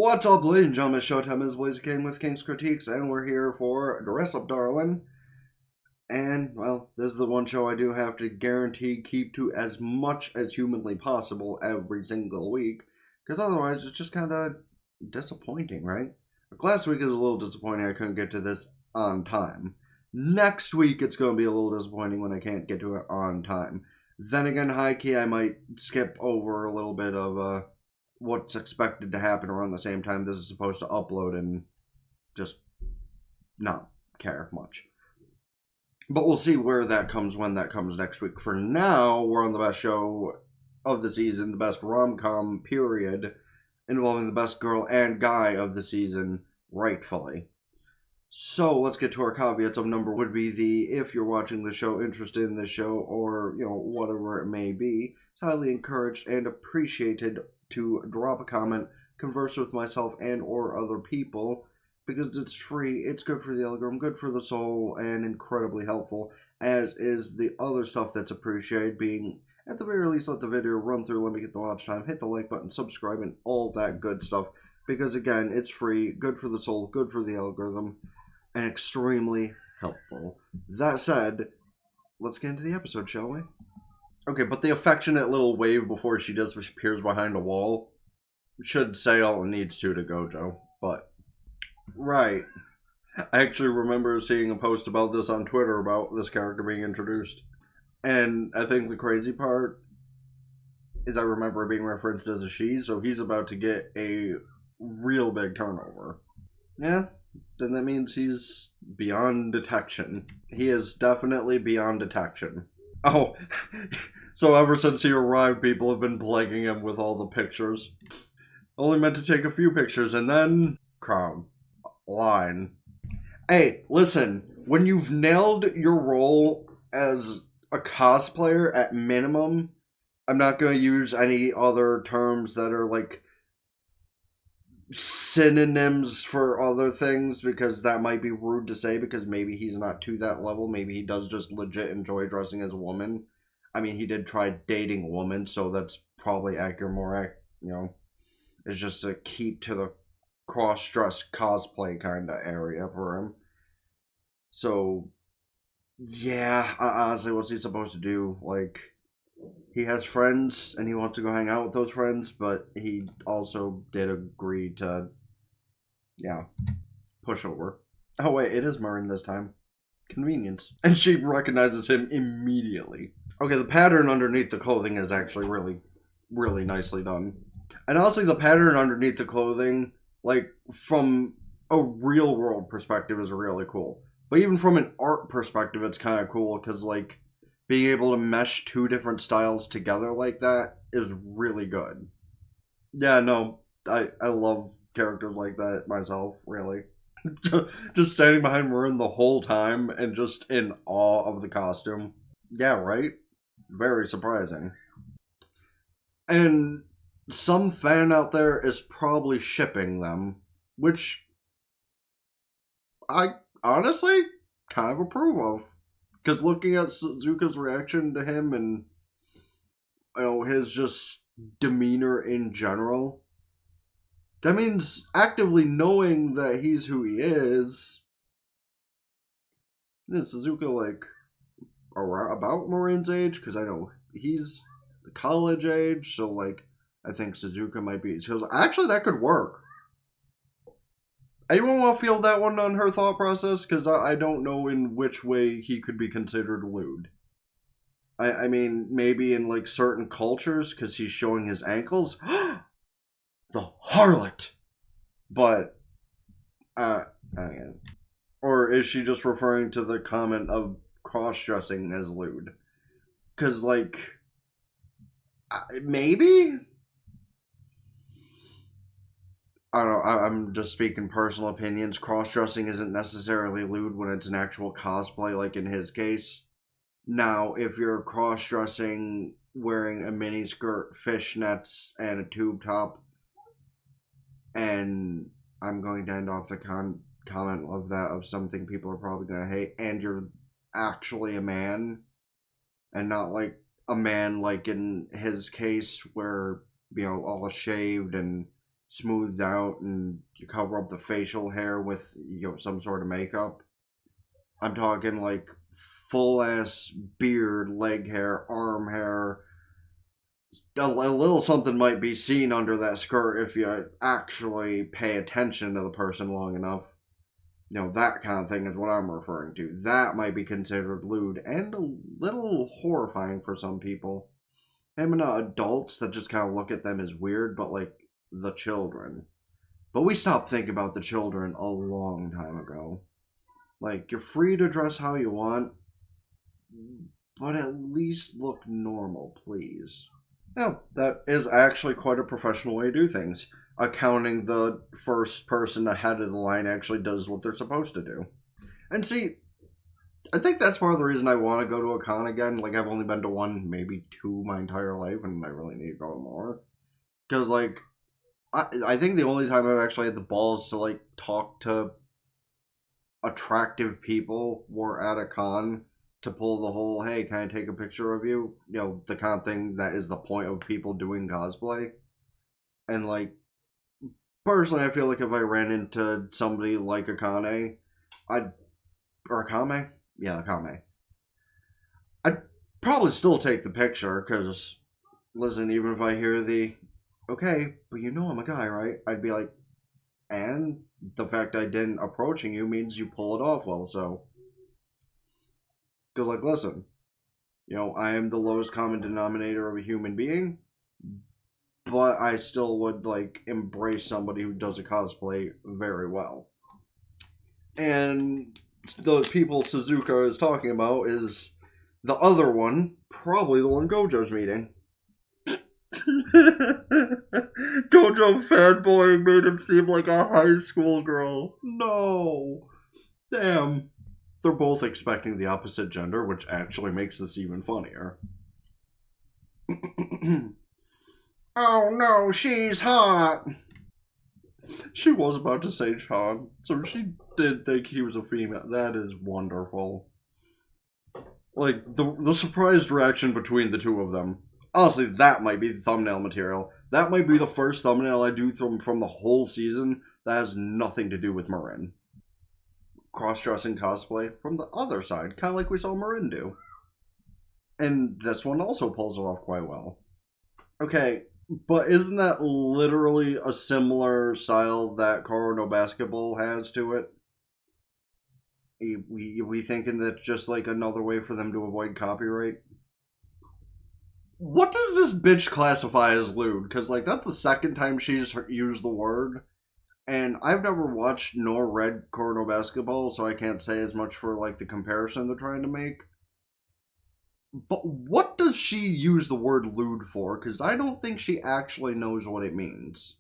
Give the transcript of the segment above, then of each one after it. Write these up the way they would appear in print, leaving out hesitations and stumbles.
What's up, ladies and gentlemen? Showtime is Blaze King with King's Critiques, and we're here for Dress Up Darling. And, well, this is the one show I do have to guarantee keep to as much as humanly possible every single week, because otherwise it's just kind of disappointing, right? Like last week was a little disappointing I couldn't get to this on time. Next week it's going to be a little disappointing when I can't get to it on time. Then again, high-key, I might skip over a little bit of, what's expected to happen around the same time this is supposed to upload and just not care much. But we'll see where that comes when that comes next week. For now, we're on the best show of the season, the best rom-com period, involving the best girl and guy of the season, rightfully. So let's get to our caveats of number would be if you're watching the show, interested in the show, or, whatever it may be, it's highly encouraged and appreciated to drop a comment, converse with myself and or other people, because it's free, it's good for the algorithm, good for the soul, and incredibly helpful, as is the other stuff that's appreciated, being, at the very least, let the video run through, let me get the watch time, hit the like button, subscribe, and all that good stuff, because again, it's free, good for the soul, good for the algorithm, and extremely helpful. That said, let's get into the episode, shall we? Okay, but the affectionate little wave before she disappears behind a wall should say all it needs to Gojo, but... Right. I actually remember seeing a post about this on Twitter about this character being introduced. And I think the crazy part is I remember it being referenced as a she, so he's about to get a real big turnover. Yeah, then that means he's beyond detection. He is definitely beyond detection. Oh, so ever since he arrived, people have been plaguing him with all the pictures. Only meant to take a few pictures, and then... crowd. Line. Hey, listen, when you've nailed your role as a cosplayer at minimum, I'm not going to use any other terms that are, like, synonyms for other things, because that might be rude to say, because maybe he's not to that level. Maybe he does just legit enjoy dressing as a woman. I mean, he did try dating a woman, so that's probably accurate, it's just to keep to the cross-dress cosplay kind of area for him. So, yeah, honestly, what's he supposed to do? Like, he has friends, and he wants to go hang out with those friends, but he also did agree to, push over. Oh, wait, it is Marin this time. Convenience. And she recognizes him immediately. Okay, the pattern underneath the clothing is actually really, really nicely done. And honestly, the pattern underneath the clothing, like, from a real-world perspective is really cool. But even from an art perspective, it's kind of cool, because, like, being able to mesh two different styles together like that is really good. Yeah, no, I love characters like that myself, really. Just standing behind Marin the whole time and just in awe of the costume. Yeah, right? Very surprising. And some fan out there is probably shipping them, which I honestly kind of approve of. Because looking at Suzuka's reaction to him and his just demeanor in general, that means actively knowing that he's who he is. Is Suzuka like about Marin's age? Because I know he's college age, so like I think Suzuka might be. Actually, that could work. Anyone want to feel that one on her thought process? Because I don't know in which way he could be considered lewd. I mean, maybe in like certain cultures, because he's showing his ankles. The harlot! But, or is she just referring to the comment of cross-dressing as lewd? Because, like, maybe? I don't know, I'm just speaking personal opinions. Cross-dressing isn't necessarily lewd when it's an actual cosplay, like in his case. Now, if you're cross-dressing, wearing a mini-skirt, fishnets, and a tube top, and I'm going to end off the comment of that of something people are probably going to hate, and you're actually a man, and not like a man like in his case where, all shaved and smoothed out and you cover up the facial hair with, some sort of makeup. I'm talking like full ass beard, leg hair, arm hair. A little something might be seen under that skirt if you actually pay attention to the person long enough. That kind of thing is what I'm referring to. That might be considered lewd and a little horrifying for some people. Maybe not adults that just kind of look at them as weird, but like the children. But we stopped thinking about the children a long time ago. Like, you're free to dress how you want, but at least look normal, please. Now, that is actually quite a professional way to do things. Accounting the first person ahead of the line actually does what they're supposed to do. And see, I think that's part of the reason I want to go to a con again. Like, I've only been to one, maybe two my entire life, and I really need to go more. Because, like, I think the only time I've actually had the balls to, like, talk to attractive people were at a con to pull the whole, hey, can I take a picture of you? The kind of thing that is the point of people doing cosplay. And, like, personally, I feel like if I ran into somebody like Akane, or Akame? Yeah, Akame. I'd probably still take the picture, because, listen, even if I hear okay, but I'm a guy, right? I'd be like, and the fact I didn't approaching you means you pull it off well, so. Because, like, listen, I am the lowest common denominator of a human being, but I still would, like, embrace somebody who does a cosplay very well. And the people Suzuka is talking about is the other one, probably the one Gojo's meeting. Gojo fanboying made him seem like a high school girl. No. Damn. They're both expecting the opposite gender, which actually makes this even funnier. Oh no, she's hot! She was about to say Sean, so she did think he was a female. That is wonderful. Like, the surprised reaction between the two of them. Honestly, that might be the thumbnail material. That might be the first thumbnail I do from the whole season that has nothing to do with Marin. Cross-dressing cosplay from the other side, kind of like we saw Marin do. And this one also pulls it off quite well. Okay, but isn't that literally a similar style that Korono Basketball has to it? We thinking that's just like another way for them to avoid copyright? What does this bitch classify as lewd? Because, like, that's the second time she's used the word. And I've never watched nor read Korono Basketball, so I can't say as much for, like, the comparison they're trying to make. But what does she use the word lewd for? Because I don't think she actually knows what it means.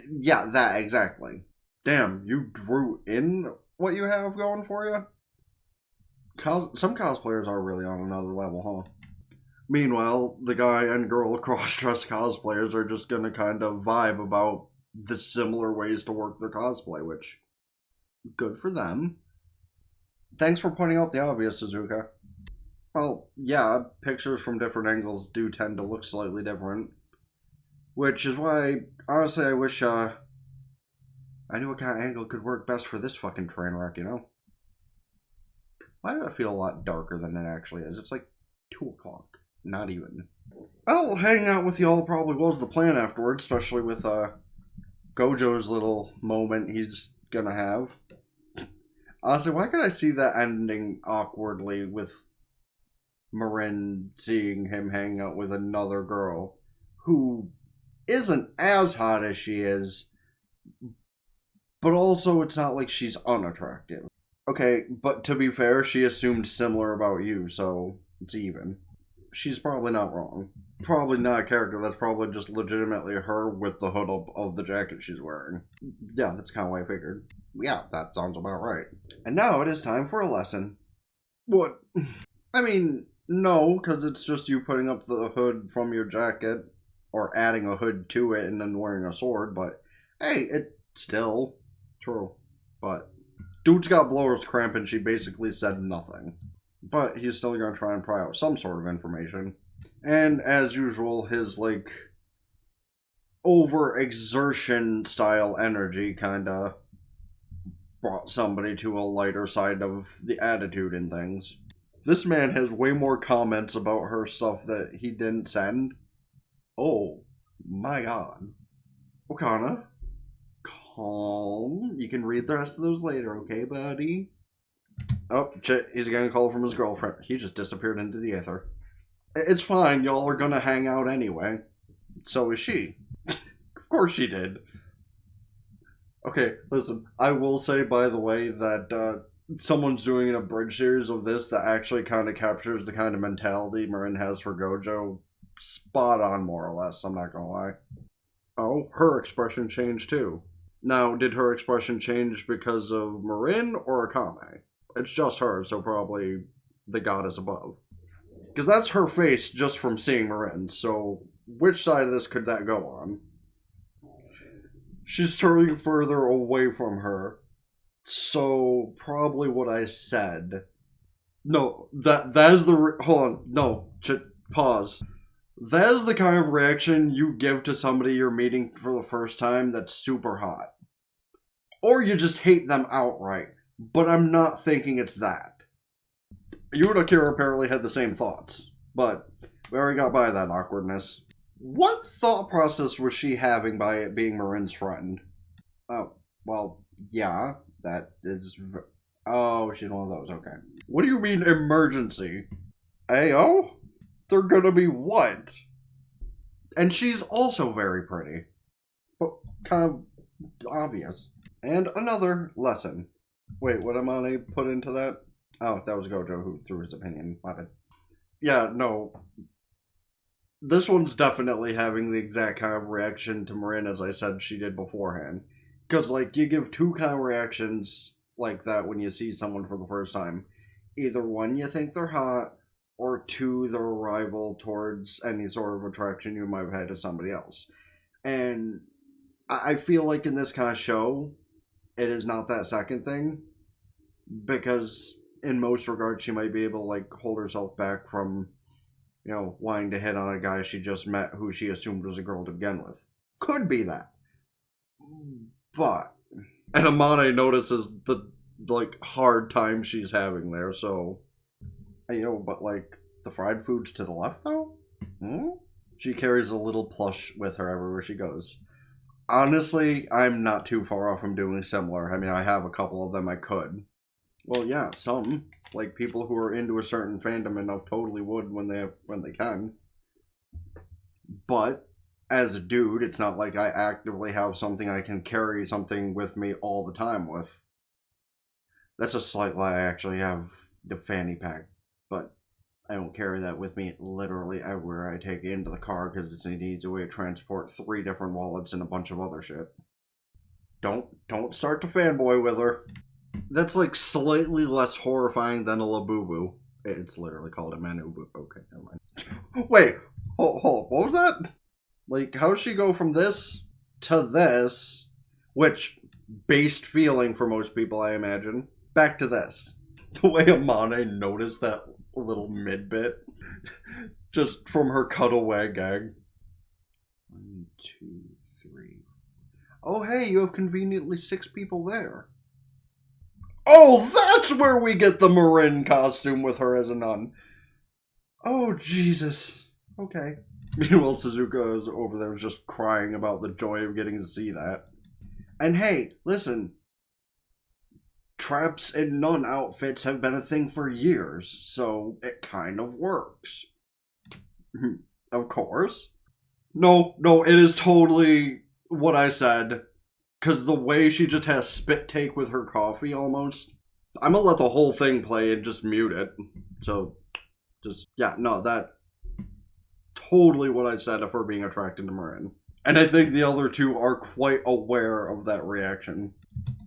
Yeah, that, exactly. Damn, you drew in what you have going for you? Some cosplayers are really on another level, huh? Meanwhile, the guy and girl cross-dress cosplayers are just gonna kind of vibe about the similar ways to work their cosplay, which, good for them. Thanks for pointing out the obvious, Suzuka. Well, yeah, pictures from different angles do tend to look slightly different. Which is why, honestly, I wish, I knew what kind of angle could work best for this fucking train wreck, Why does it feel a lot darker than it actually is? It's like 2 o'clock. Not even. Well, hanging out with y'all probably was the plan afterwards, especially with Gojo's little moment he's gonna have. Honestly, why could I see that ending awkwardly with Marin seeing him hang out with another girl who isn't as hot as she is, but also it's not like she's unattractive. Okay, but to be fair, she assumed similar about you, so it's even. She's probably not wrong. Probably not a character, that's probably just legitimately her with the hood up of the jacket she's wearing. Yeah, that's kind of what I figured. Yeah, that sounds about right. And now it is time for a lesson. What? I mean, no, because it's just you putting up the hood from your jacket, or adding a hood to it and then wearing a sword, but hey, it's still true. But dude's got blower's cramp and she basically said nothing. But he's still going to try and pry out some sort of information. And as usual, his, like, overexertion style energy kinda brought somebody to a lighter side of the attitude and things. This man has way more comments about her stuff that he didn't send. Oh my god. Okana, calm. You can read the rest of those later, okay, buddy? Oh, shit, he's getting a call from his girlfriend. He just disappeared into the ether. It's fine, y'all are gonna hang out anyway. So is she. Of course she did. Okay, listen, I will say, by the way, that someone's doing an abridged series of this that actually kind of captures the kind of mentality Marin has for Gojo. Spot on, more or less, I'm not gonna lie. Oh, her expression changed too. Now, did her expression change because of Marin or Akame? It's just her, so probably the goddess above. Because that's her face just from seeing Marin, so which side of this could that go on? She's turning further away from her, so probably what I said. No, that is the hold on. No, pause. That is the kind of reaction you give to somebody you're meeting for the first time that's super hot, or you just hate them outright. But I'm not thinking it's that. You and Akira apparently had the same thoughts, but we already got by that awkwardness. What thought process was she having by it being Marin's friend? Oh, well, yeah, that is... Oh, she's one of those, okay. What do you mean, emergency? Ayo? They're gonna be what? And she's also very pretty. But kind of obvious. And another lesson. Wait, what Amane put into that? Oh, that was Gojo who threw his opinion. My bad. Yeah, no... This one's definitely having the exact kind of reaction to Marin as I said she did beforehand. Because, like, you give two kind of reactions like that when you see someone for the first time. Either one, you think they're hot, or two, they're a rival towards any sort of attraction you might have had to somebody else. And I feel like in this kind of show, it is not that second thing. Because in most regards, she might be able to, like, hold herself back from... you know, wanting to hit on a guy she just met who she assumed was a girl to begin with. Could be that. But... And Amane notices the, like, hard time she's having there, so... You know, but, like, the fried food's to the left, though? Hmm? She carries a little plush with her everywhere she goes. Honestly, I'm not too far off from doing similar. I mean, I have a couple of them I could. Well, yeah, some. Like, people who are into a certain fandom and totally would when they can. But, as a dude, it's not like I actively have something I can carry something with me all the time with. That's a slight lie. I actually have the fanny pack. But I don't carry that with me literally everywhere I take it into the car because it's an easy way to transport 3 different wallets and a bunch of other shit. Don't start to fanboy with her. That's like slightly less horrifying than a Labubu. It's literally called a Manubu. Okay, never mind. Wait, hold, what was that? Like, how does she go from this to this, which, based feeling for most people, I imagine, back to this? The way Amane noticed that little mid-bit, just from her cutaway gag. 1, 2, 3. Oh, hey, you have conveniently 6 people there. Oh, that's where we get the Marin costume with her as a nun. Oh, Jesus. Okay. Meanwhile, Suzuka is over there just crying about the joy of getting to see that. And hey, listen. Traps and nun outfits have been a thing for years, so it kind of works. Of course. No, it is totally what I said. Because the way she just has spit take with her coffee, almost. I'm gonna let the whole thing play and just mute it. So, just, yeah, no, that... Totally what I said of her being attracted to Marin. And I think the other two are quite aware of that reaction.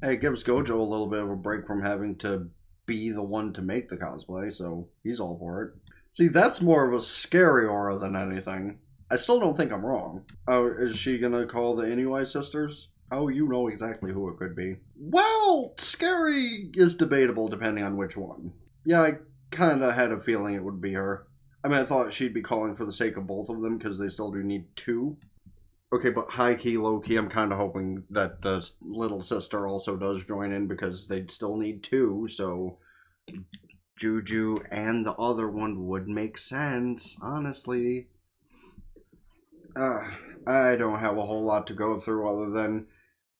Hey, it gives Gojo a little bit of a break from having to be the one to make the cosplay, so he's all for it. See, that's more of a scary aura than anything. I still don't think I'm wrong. Oh, is she gonna call the Inuai sisters? Oh, you know exactly who it could be. Well, scary is debatable depending on which one. Yeah, I kinda had a feeling it would be her. I mean, I thought she'd be calling for the sake of both of them because they still do need 2. Okay, but high key, low key, I'm kind of hoping that the little sister also does join in because they'd still need two, so Juju and the other one would make sense, honestly. Uh, I don't have a whole lot to go through other than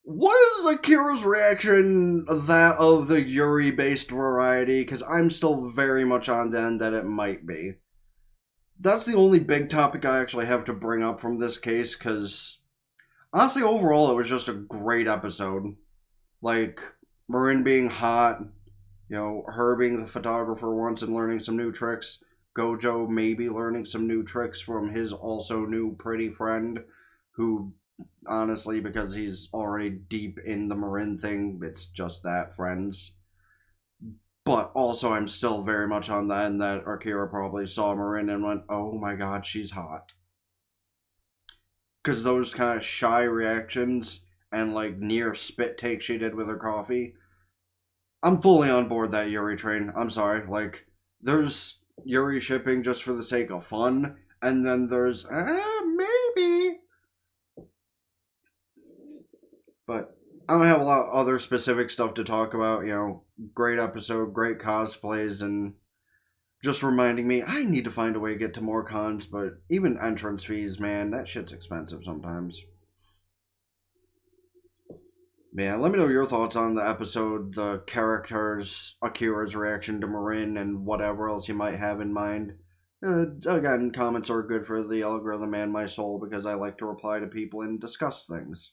what is Akira's reaction that of the Yuri based variety? Because I'm still very much on the end that it might be. That's the only big topic I actually have to bring up from this case, because honestly, overall, it was just a great episode. Like, Marin being hot, her being the photographer once and learning some new tricks, Gojo maybe learning some new tricks from his also new pretty friend, who, honestly, because he's already deep in the Marin thing, it's just that, friends. But also, I'm still very much on the end that Akira probably saw Marin and went, oh my god, she's hot. Because those kind of shy reactions and like near spit take she did with her coffee, I'm fully on board that Yuri train. I'm sorry. Like, there's Yuri shipping just for the sake of fun, and then there's, maybe. But I don't have a lot of other specific stuff to talk about. Great episode, great cosplays, and just reminding me I need to find a way to get to more cons, but even entrance fees, man, that shit's expensive sometimes. Man, let me know your thoughts on the episode, the characters, Akira's reaction to Marin, and whatever else you might have in mind. Again, comments are good for the algorithm and my soul because I like to reply to people and discuss things.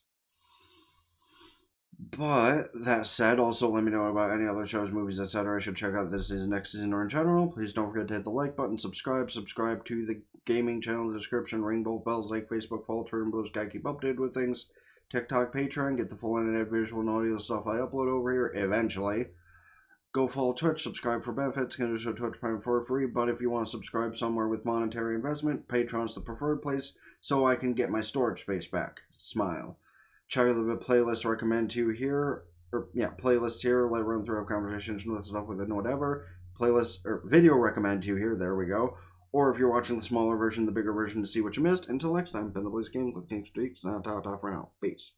But that said, also let me know about any other shows, movies, etc. I should check out this season, next season, or in general. Please don't forget to hit the like button, subscribe to the gaming channel in the description, ring both bells like Facebook, follow Twitter, and Blue Sky, keep updated with things. TikTok, Patreon, get the full internet visual and audio stuff I upload over here eventually. Go follow Twitch, subscribe for benefits, can do so Twitch Prime for free, but if you want to subscribe somewhere with monetary investment, Patreon's the preferred place so I can get my storage space back. Smile. Check out the playlist recommend to you here, playlist here, let run through conversations and stuff with it and whatever. Playlist, or video recommend to you here, there we go. Or if you're watching the smaller version, the bigger version to see what you missed. Until next time, been the Blaze Game, click Kritique, and I'll for now. Peace.